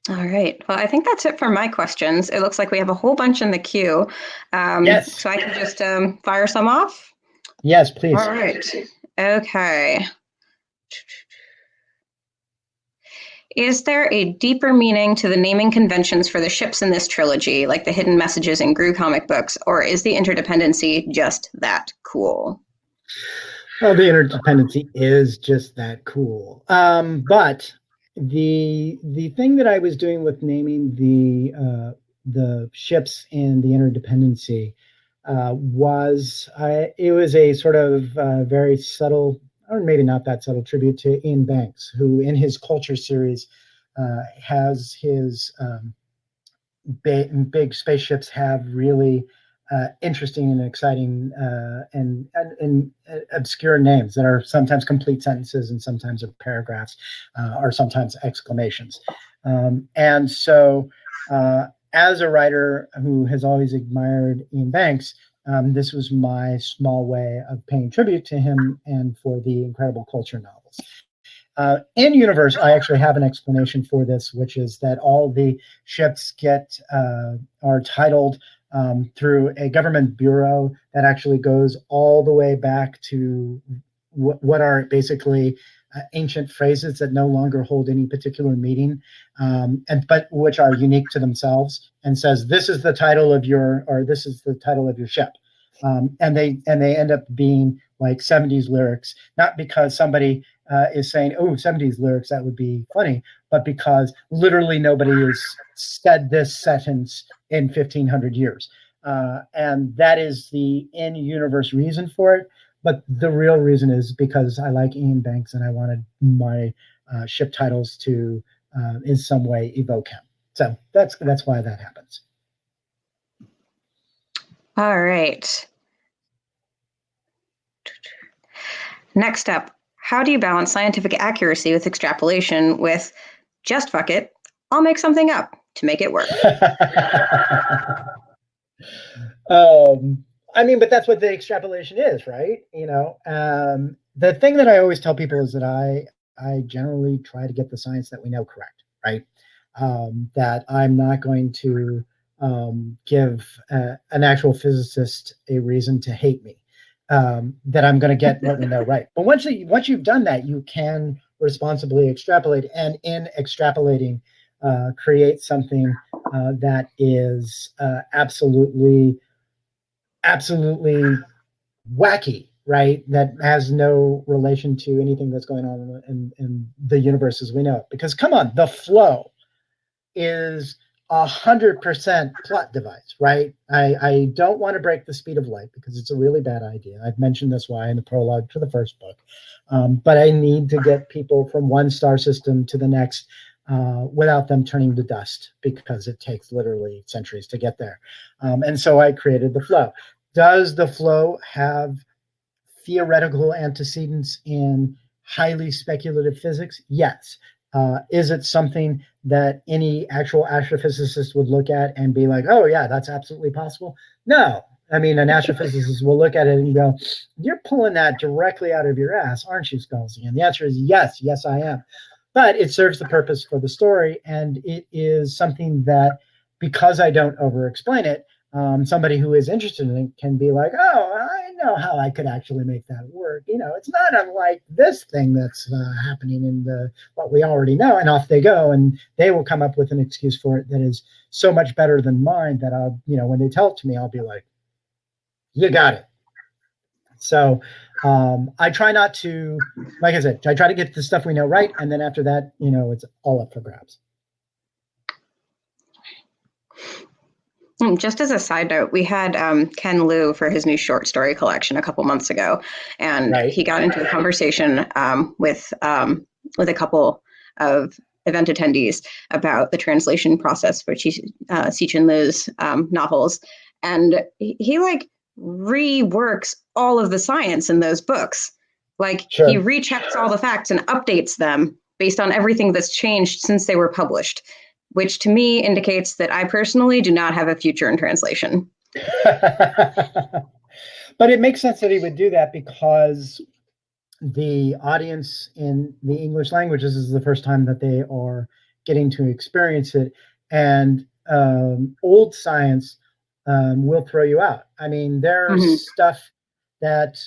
S1: All right. Well, I think that's it for my questions. It looks like we have a whole bunch in the queue.
S2: Yes.
S1: So I can just fire some off?
S2: Yes, please.
S1: All right. Okay. Is there a deeper meaning to the naming conventions for the ships in this trilogy, like the hidden messages in Gru comic books, or is the interdependency just that cool?
S2: Well, the interdependency is just that cool. But the thing that I was doing with naming the ships in the interdependency it was a sort of very subtle, or maybe not that subtle, tribute to Ian Banks, who in his Culture series has his big spaceships have really interesting and exciting and obscure names that are sometimes complete sentences and sometimes are paragraphs or sometimes exclamations. And so as a writer who has always admired Ian Banks, this was my small way of paying tribute to him and for the incredible Culture novels. In universe, I actually have an explanation for this, which is that all the ships are titled through a government bureau that actually goes all the way back to what are basically ancient phrases that no longer hold any particular meaning, but which are unique to themselves, and says this is the title of your ship, and they end up being like 70s lyrics, not because somebody is saying, oh, 70s lyrics, that would be funny, but because literally nobody has said this sentence in 1500 years. And that is the in-universe reason for it. But the real reason is because I like Ian Banks and I wanted my ship titles to in some way evoke him. So that's why that happens.
S1: All right. Next up, how do you balance scientific accuracy with extrapolation with just fuck it, I'll make something up to make it work?
S2: I mean, but that's what the extrapolation is, right? The thing that I always tell people is that I generally try to get the science that we know correct, right? That I'm not going to give an actual physicist a reason to hate me. That I'm going to get what we know right. But once you've done that, you can responsibly extrapolate, and in extrapolating, create something that is absolutely wacky, right? That has no relation to anything that's going on in the universe as we know it. Because come on, the flow is 100% plot device, right? I don't want to break the speed of light because it's a really bad idea. I've mentioned this why in the prologue to the first book. But I need to get people from one star system to the next without them turning to dust, because it takes literally centuries to get there. And so I created the flow. Does the flow have theoretical antecedents in highly speculative physics? Yes. Is it something that any actual astrophysicist would look at and be like, oh yeah, that's absolutely possible? No. I mean, an astrophysicist will look at it and go, you're pulling that directly out of your ass, aren't you, Scalzi? And the answer is yes, I am. But it serves the purpose for the story, and it is something that, because I don't over-explain it, somebody who is interested in it can be like, oh, I know how I could actually make that work. It's not unlike this thing that's happening in what we already know. And off they go, and they will come up with an excuse for it that is so much better than mine that I'll, when they tell it to me, I'll be like, you got it. So I try not to, like I said, I try to get the stuff we know right. And then after that, it's all up for grabs.
S1: Just as a side note, we had Ken Liu for his new short story collection a couple months ago, and he got into a conversation with a couple of event attendees about the translation process for Cixin Liu's novels. and he like reworks all of the science in those books. Like he
S2: Sure.
S1: rechecks all the facts and updates them based on everything that's changed since they were published, which to me indicates that I personally do not have a future in translation.
S2: But it makes sense that he would do that because the audience in the English language, this is the first time that they are getting to experience it. And old science will throw you out. I mean, there's stuff that,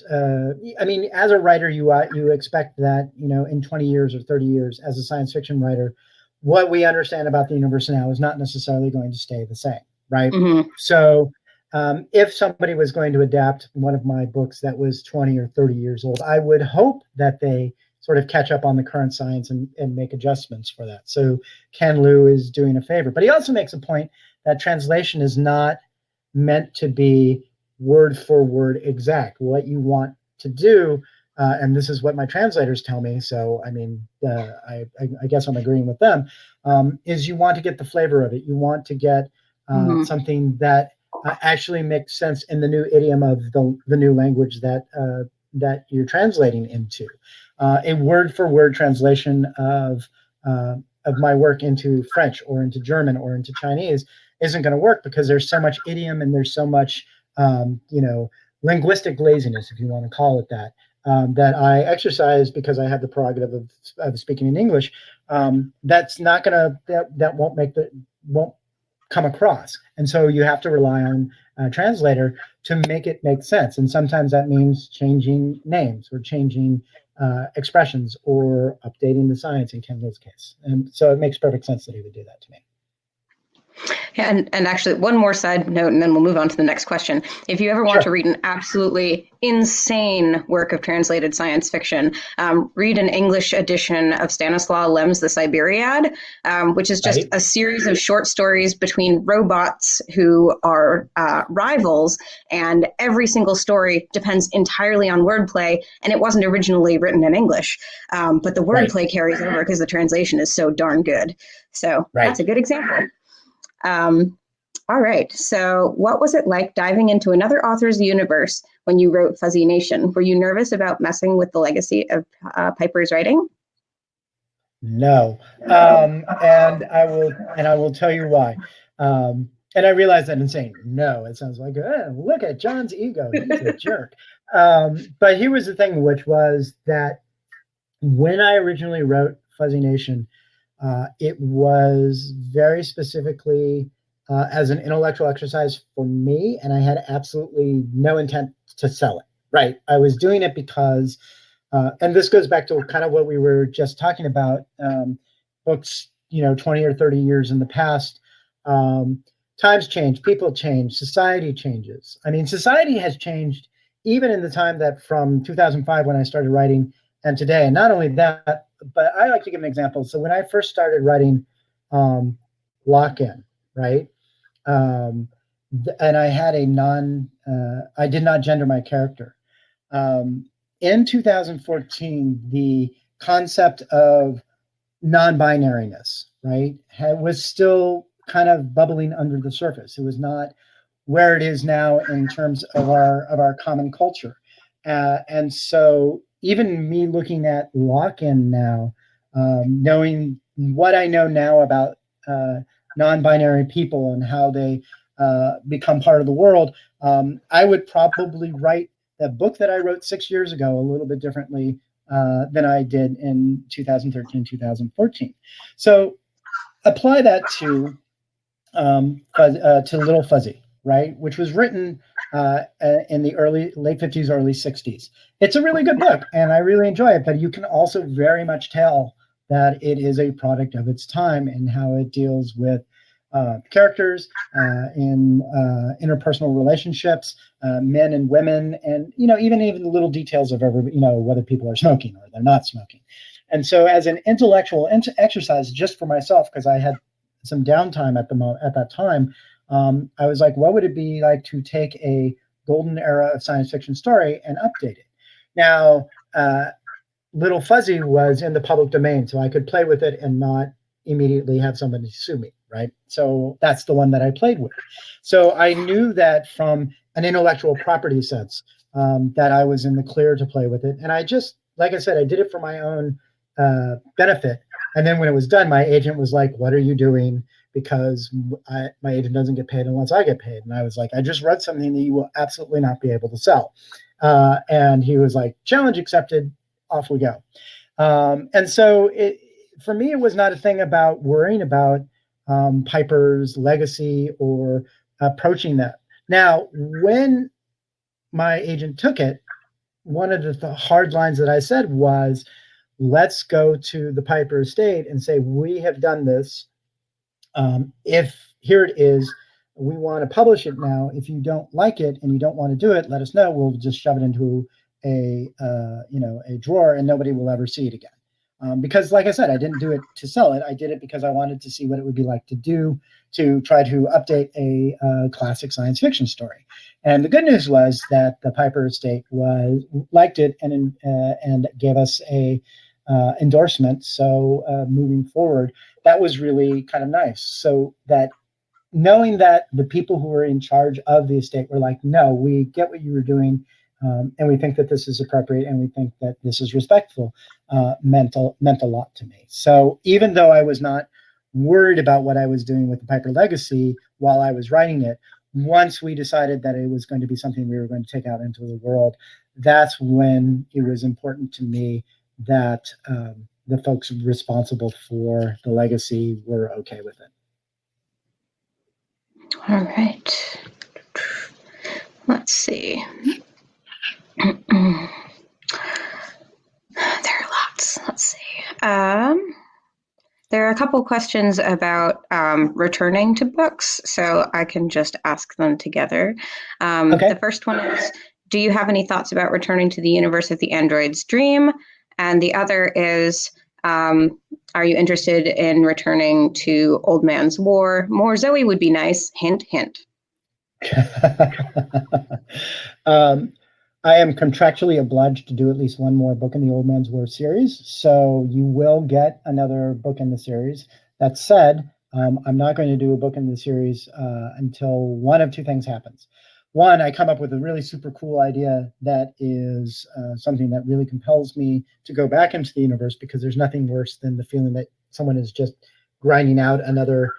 S2: I mean, as a writer, you expect that, you know, in 20 years or 30 years as a science fiction writer, what we understand about the universe now is not necessarily going to stay the same, right? So if somebody was going to adapt one of my books that was 20 or 30 years old, I would hope that they sort of catch up on the current science and make adjustments for that. So Ken Liu is doing a favor. But he also makes a point that translation is not meant to be word for word exact. What you want to do, and this is what my translators tell me, so I mean, I guess I'm agreeing with them, is you want to get the flavor of it. You want to get something that actually makes sense in the new idiom of the new language that that you're translating into. A word-for-word translation of my work into French or into German or into Chinese isn't going to work because there's so much idiom and there's so much, you know, linguistic laziness, if you want to call it that, that I exercise because I have the prerogative of speaking in English. That's not going to, that won't come across. And so you have to rely on a translator to make it make sense. And sometimes that means changing names or changing expressions or updating the science in Ken Liu's case. And so it makes perfect sense that he would do that to me.
S1: Yeah, and actually, one more side note, and then we'll move on to the next question. If you ever want to read an absolutely insane work of translated science fiction, read an English edition of Stanislaw Lem's The Siberiad, which is just a series of short stories between robots who are rivals, and every single story depends entirely on wordplay, and it wasn't originally written in English, but the wordplay carries over because the translation is so darn good. So that's a good example. All right. So what was it like diving into another author's universe when you wrote Fuzzy Nation? Were you nervous about messing with the legacy of Piper's writing?
S2: No. And I will tell you why. And I realize that in saying no, it sounds like, look at John's ego. He's a jerk. But here was the thing, which was that when I originally wrote Fuzzy Nation, it was very specifically as an intellectual exercise for me, and I had absolutely no intent to sell it. Right. I was doing it because, and this goes back to kind of what we were just talking about, books, 20 or 30 years in the past, times change, people change, society changes. I mean, society has changed even in the time that from 2005 when I started writing and today. And not only that, but I like to give an example. So when I first started writing Lock-In, right? And I had I did not gender my character. In 2014, the concept of non-binariness, right, was still kind of bubbling under the surface. It was not where it is now in terms of our common culture. And so even me looking at Lock-In now, knowing what I know now about non-binary people and how they become part of the world, I would probably write the book that I wrote 6 years ago a little bit differently than I did in 2013, 2014. So apply that to Little Fuzzy, right, which was written in the late 50s, early 60s. It's a really good book, and I really enjoy it, but you can also very much tell that it is a product of its time and how it deals with characters in interpersonal relationships, men and women, and even the little details of whether people are smoking or they're not smoking. And so, as an intellectual exercise, just for myself, because I had some downtime at that time, I was like, what would it be like to take a golden era of science fiction story and update it? Now, Little Fuzzy was in the public domain, so I could play with it and not immediately have somebody sue me, right? So that's the one that I played with. So I knew that from an intellectual property sense, that I was in the clear to play with it. And I just, like I said, I did it for my own benefit. And then when it was done, my agent was like, "What are you doing? Because my agent doesn't get paid unless I get paid." And I was like, "I just read something that you will absolutely not be able to sell." And he was like, "Challenge accepted, off we go." And so for me, it was not a thing about worrying about Piper's legacy or approaching that. Now, when my agent took it, one of the hard lines that I said was, let's go to the Piper estate and say, we have done this. If here it is, we want to publish it now. If you don't like it and you don't want to do it, let us know. We'll just shove it into a drawer and nobody will ever see it again. Because like I said, I didn't do it to sell it. I did it because I wanted to see what it would be like to do, to try to update a classic science fiction story. And the good news was that the Piper estate liked it and gave us a endorsement. So moving forward, that was really kind of nice. So that knowing that the people who were in charge of the estate were like, "No, we get what you were doing. And we think that this is appropriate, and we think that this is respectful," meant a lot to me. So even though I was not worried about what I was doing with the Piper legacy while I was writing it, once we decided that it was going to be something we were going to take out into the world, that's when it was important to me that the folks responsible for the legacy were okay with it.
S1: All right. Let's see. There are lots. Let's see. There are a couple questions about returning to books, so I can just ask them together.
S2: Okay.
S1: The first one is, do you have any thoughts about returning to the universe of the android's dream? And the other is, are you interested in returning to Old Man's War? More Zoe would be nice. Hint, hint.
S2: I am contractually obliged to do at least one more book in the Old Man's War series, so you will get another book in the series. That said, I'm not going to do a book in the series until one of two things happens. One, I come up with a really super cool idea that is something that really compels me to go back into the universe, because there's nothing worse than the feeling that someone is just grinding out another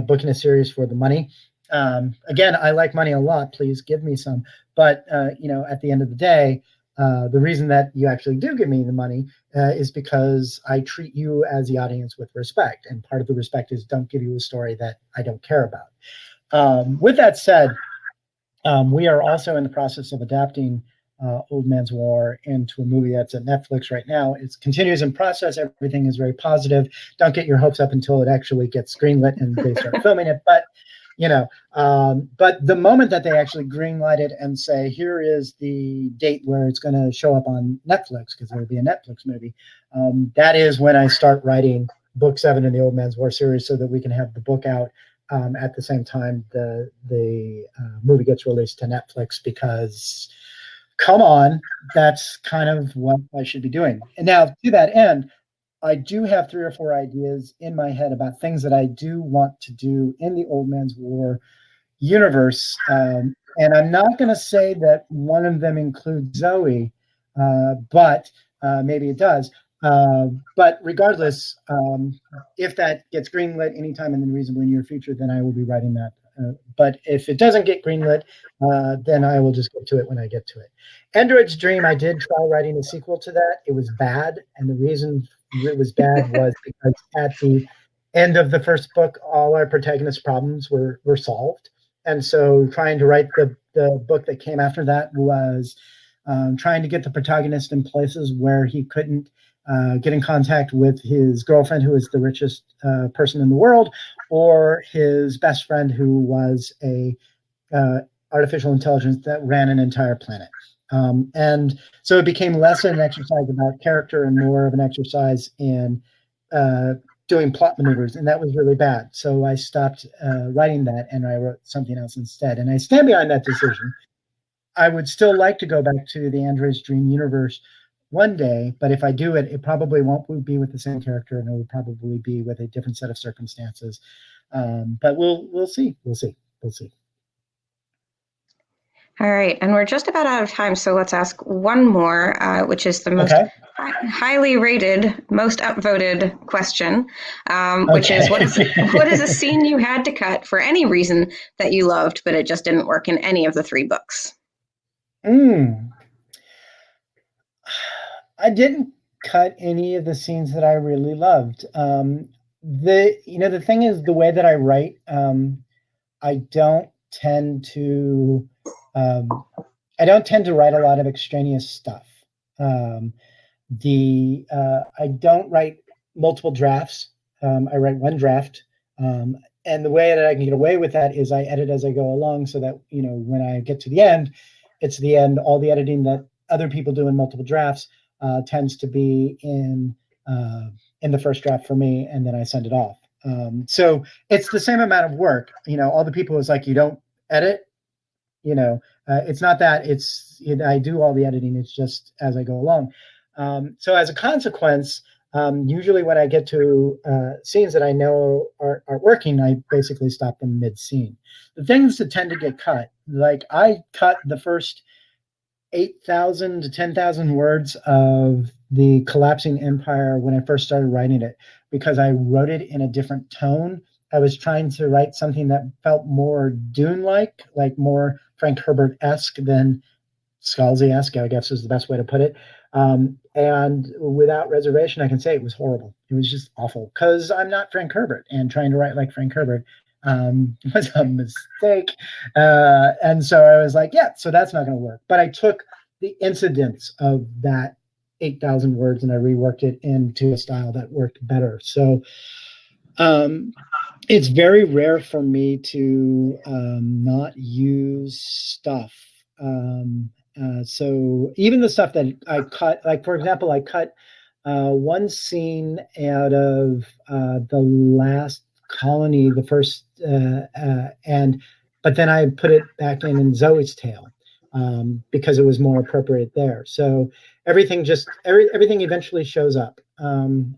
S2: book in a series for the money. Again, I like money a lot. Please give me some. But, at the end of the day, the reason that you actually do give me the money is because I treat you as the audience with respect. And part of the respect is don't give you a story that I don't care about. With that said, we are also in the process of adapting Old Man's War into a movie that's at Netflix right now. It continues in process. Everything is very positive. Don't get your hopes up until it actually gets greenlit and they start filming it. But but the moment that they actually greenlight it and say, here is the date where it's going to show up on Netflix, because there will be a Netflix movie, that is when I start writing book 7 in the Old Man's War series, so that we can have the book out at the same time the movie gets released to Netflix. Because, come on, that's kind of what I should be doing. And now, to that end, I do have 3 or 4 ideas in my head about things that I do want to do in the Old Man's War universe. And I'm not going to say that one of them includes Zoe, but maybe it does. But regardless, if that gets greenlit anytime in the reasonably near future, then I will be writing that. But if it doesn't get greenlit, then I will just get to it when I get to it. Android's Dream, I did try writing a sequel to that. It was bad. And the reason it was bad was because at the end of the first book, all our protagonist's problems were solved. And so trying to write the book that came after that was trying to get the protagonist in places where he couldn't get in contact with his girlfriend, who is the richest person in the world, or his best friend, who was a artificial intelligence that ran an entire planet. And so it became less an exercise about character and more of an exercise in doing plot maneuvers, and that was really bad. So I stopped writing that, and I wrote something else instead. And I stand behind that decision. I would still like to go back to the Android's Dream universe one day, but if I do it, it probably won't be with the same character, and it will probably be with a different set of circumstances. But we'll see. We'll see.
S1: All right, and we're just about out of time, so let's ask one more, which is the most highly rated, most upvoted question, which is what is a scene you had to cut for any reason that you loved, but it just didn't work in any of the 3 books?
S2: I didn't cut any of the scenes that I really loved. The thing is, the way that I write, I don't tend to write a lot of extraneous stuff. I don't write multiple drafts. I write one draft. And the way that I can get away with that is I edit as I go along, so that, when I get to the end, it's the end. All the editing that other people do in multiple drafts tends to be in the first draft for me, and then I send it off. So it's the same amount of work. All the people is like, you don't edit. It's not that. I do all the editing. It's just as I go along. So as a consequence, usually when I get to scenes that I know are working, I basically stop them mid-scene. The things that tend to get cut, like I cut the first 8,000 to 10,000 words of the Collapsing Empire when I first started writing it, because I wrote it in a different tone. I was trying to write something that felt more Dune-like, like more Frank Herbert-esque than Scalzi-esque, I guess is the best way to put it. And without reservation, I can say it was horrible. It was just awful, because I'm not Frank Herbert, and trying to write like Frank Herbert was a mistake. And so I was like, yeah, so that's not going to work. But I took the incidents of that 8,000 words and I reworked it into a style that worked better. So it's very rare for me to not use stuff. So even the stuff that I cut, like for example, I cut one scene out of the Last Colony, the first, but then I put it back in Zoe's Tale because it was more appropriate there. So everything eventually shows up, and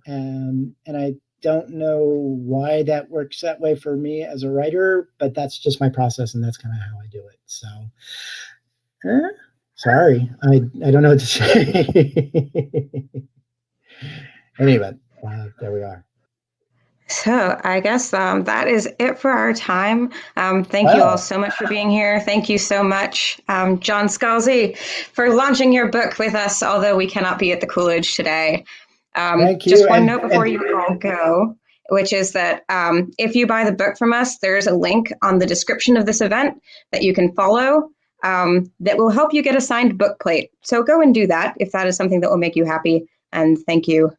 S2: I don't know why that works that way for me as a writer, but that's just my process, and that's kind of how I do it. So, sorry, I don't know what to say. Anyway, there we are.
S1: So I guess that is it for our time. Thank you all so much for being here. Thank you so much, John Scalzi, for launching your book with us, although we cannot be at the Coolidge today.
S2: Thank you.
S1: Just one note before you all go, which is that if you buy the book from us, there's a link on the description of this event that you can follow that will help you get a signed book plate. So go and do that if that is something that will make you happy. And thank you.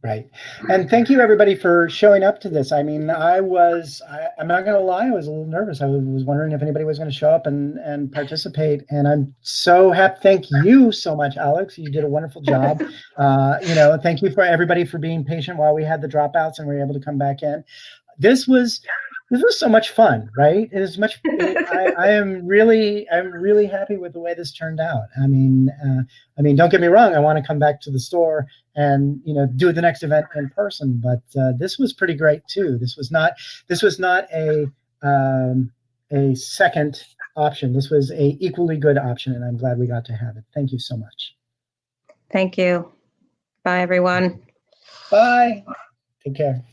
S2: Right. And thank you, everybody, for showing up to this. I mean, I'm not going to lie, I was a little nervous. I was wondering if anybody was going to show up and participate. And I'm so happy. Thank you so much, Alex. You did a wonderful job. Thank you for everybody for being patient while we had the dropouts and we were able to come back in. This was so much fun, right? It is much. I'm really happy with the way this turned out. I mean, don't get me wrong. I want to come back to the store and do the next event in person. But this was pretty great too. This was not a second option. This was a equally good option, and I'm glad we got to have it. Thank you so much.
S1: Thank you. Bye, everyone.
S2: Bye. Take care.